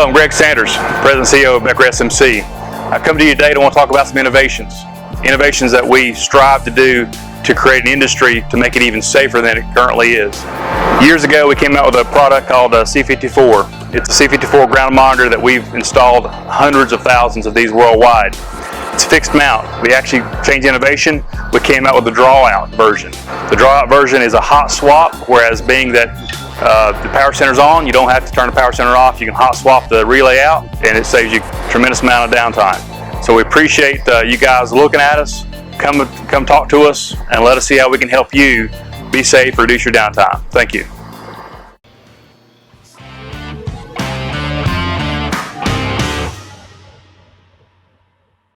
Hello, I'm Greg Sanders, President and CEO of Becker SMC. I come to you today to want to talk about some innovations that we strive to do to create an industry to make it even safer than it currently is. Years ago, we came out with a product called C54. It's a C54 Ground Monitor that we've installed hundreds of thousands of these worldwide. It's fixed mount. We actually changed innovation. We came out with the draw-out version. The draw-out version is a hot swap, whereas being that the power center's on, you don't have to turn the power center off. You can hot swap the relay out, and it saves you a tremendous amount of downtime. So we appreciate you guys looking at us. Come talk to us and let us see how we can help you be safe, reduce your downtime. Thank you.